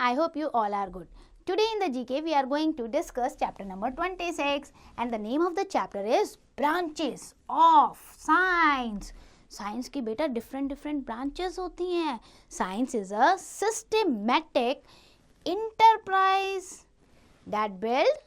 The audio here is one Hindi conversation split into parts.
I hope you all are good. Today in the GK we are going to discuss chapter number 26 and the name of the chapter is branches of science. Science की बेटा डिफरेंट ब्रांचेस होती हैं. Science is a systematic enterprise that build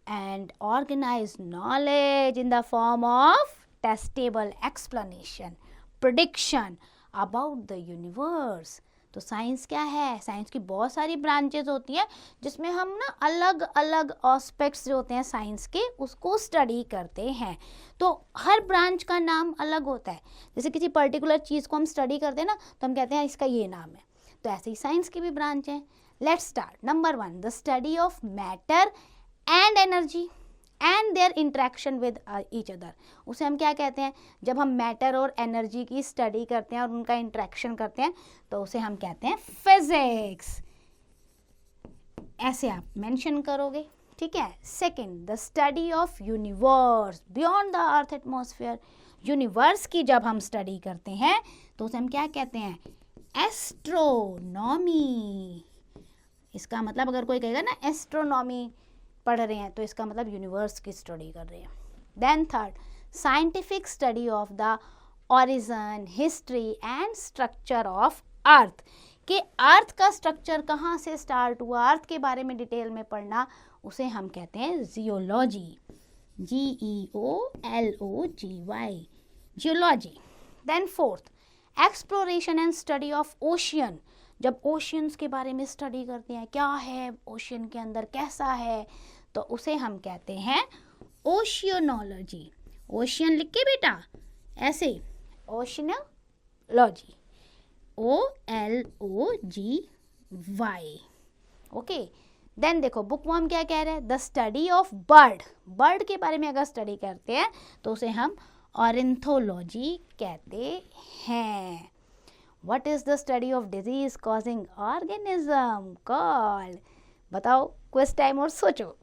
and organize knowledge in the form of testable explanation, prediction about the universe. तो साइंस क्या है? साइंस की बहुत सारी ब्रांचेस होती हैं जिसमें हम ना अलग अलग एस्पेक्ट्स जो होते हैं साइंस के उसको स्टडी करते हैं. तो हर ब्रांच का नाम अलग होता है. जैसे किसी पर्टिकुलर चीज़ को हम स्टडी करते हैं ना तो हम कहते हैं इसका ये नाम है. तो ऐसे ही साइंस की भी ब्रांच है. Let's start. Number 1, the study of matter and energy and their interaction with each other. उसे हम क्या कहते हैं? जब हम मैटर और एनर्जी की स्टडी करते हैं और उनका इंट्रैक्शन करते हैं तो उसे हम कहते हैं फिजिक्स. ऐसे आप मेंशन करोगे, ठीक है. Second, the study of universe beyond the earth atmosphere. Universe की जब हम स्टडी करते हैं तो उसे हम क्या कहते हैं? एस्ट्रोनॉमी. इसका मतलब अगर कोई कहेगा ना एस्ट्रोनॉमी पढ़ रहे हैं तो इसका मतलब यूनिवर्स की स्टडी कर रहे हैं. Then third, scientific study of the origin, history and structure of earth. कि अर्थ का स्ट्रक्चर कहाँ से स्टार्ट हुआ, अर्थ के बारे में डिटेल में पढ़ना, उसे हम कहते हैं geology. GEOLOGY, geology. Then fourth, exploration and study of ocean. जब ओशियंस के बारे में स्टडी करते हैं, क्या है ओशियन के अंदर, कैसा है, तो उसे हम कहते हैं ओशियनोलॉजी. ओशियन लिख के बेटा ऐसे, ओशियनोलॉजी, OLOGY. ओके. देन देखो बुकवर्म क्या कह रहे हैं? The study of bird. Bird के बारे में अगर स्टडी करते हैं तो उसे हम ऑर्निथोलॉजी कहते हैं. What is the study of disease causing organism called? बताओ, क्विज टाइम और सोचो.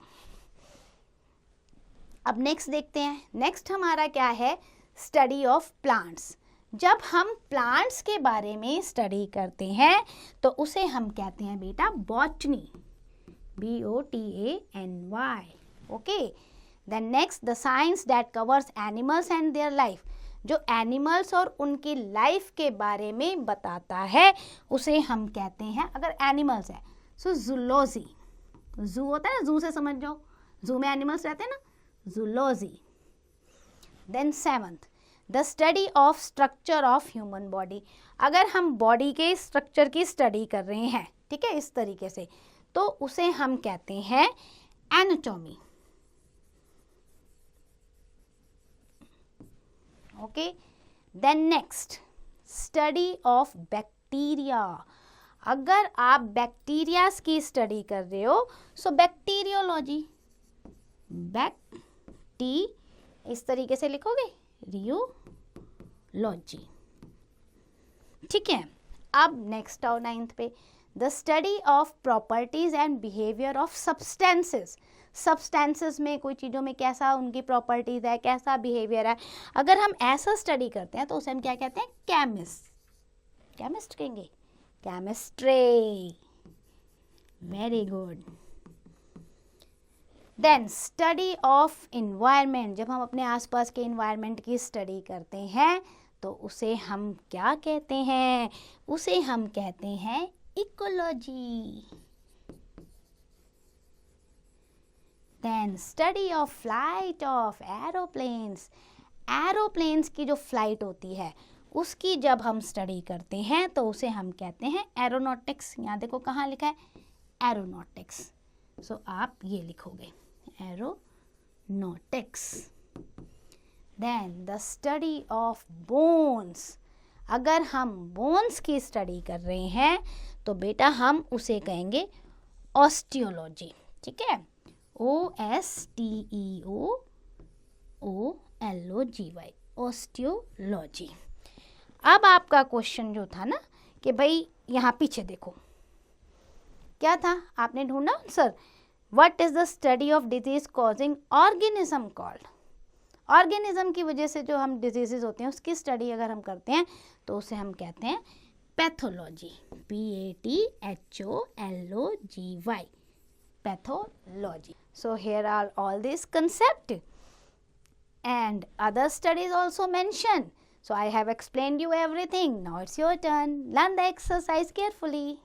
अब नेक्स्ट देखते हैं. नेक्स्ट हमारा क्या है? Study of plants. जब हम प्लांट्स के बारे में स्टडी करते हैं तो उसे हम कहते हैं बेटा botany. BOTANY. Okay. Then next, the science that covers animals and their life. जो एनिमल्स और उनकी लाइफ के बारे में बताता है उसे हम कहते हैं, अगर एनिमल्स है सो जूलॉजी. जू होता है ना, जू से समझ जाओ, जू में एनिमल्स रहते हैं ना, zoology. Then seventh, the study of structure of human body. अगर हम बॉडी के स्ट्रक्चर की स्टडी कर रहे हैं, ठीक है, इस तरीके से, तो उसे हम कहते हैं anatomy. Okay. Then next, study of bacteria. अगर आप बैक्टीरियाज की स्टडी कर रहे हो सो बैक्टीरियोलॉजी. बैक्टी इस तरीके से लिखोगे, रियोलॉजी. ठीक है. अब नेक्स्ट आओ 9th पे, the study of properties and behaviour of substances. Substances में, कोई चीज़ों में कैसा उनकी प्रॉपर्टीज़ है, कैसा बिहेवियर है, अगर हम ऐसा स्टडी करते हैं तो उसे हम क्या कहते हैं? केमिस्ट. केमिस्ट कहेंगे, chemistry. Very good. Then study of environment. जब हम अपने आसपास के इन्वायरमेंट की स्टडी करते हैं तो उसे हम क्या कहते हैं? उसे हम कहते हैं ecology. Then study of flight of aeroplanes. Aeroplanes की जो फ्लाइट होती है उसकी जब हम स्टडी करते हैं तो उसे हम कहते हैं एरोनॉटिक्स. यहाँ देखो कहाँ लिखा है? एरोनॉटिक्स. सो आप ये लिखोगे, aeronautics. Then the study of bones. अगर हम बोन्स की स्टडी कर रहे हैं तो बेटा हम उसे कहेंगे ऑस्टियोलॉजी. ठीक है, OSTEOOLOGY, ऑस्टियोलॉजी. अब आपका क्वेश्चन जो था ना कि भाई यहाँ पीछे देखो क्या था, आपने ढूंढा answer. What is the study of disease causing organism called. Organism की वजह से जो हम डिजीजेज होते हैं उसकी स्टडी अगर हम करते हैं तो उसे हम कहते हैं pathology. P-A-T-H-O-L-O-G-Y. Pathology. So here are all these concepts and other studies also mentioned. So I have explained you everything. Now it's your turn. Learn the exercise carefully.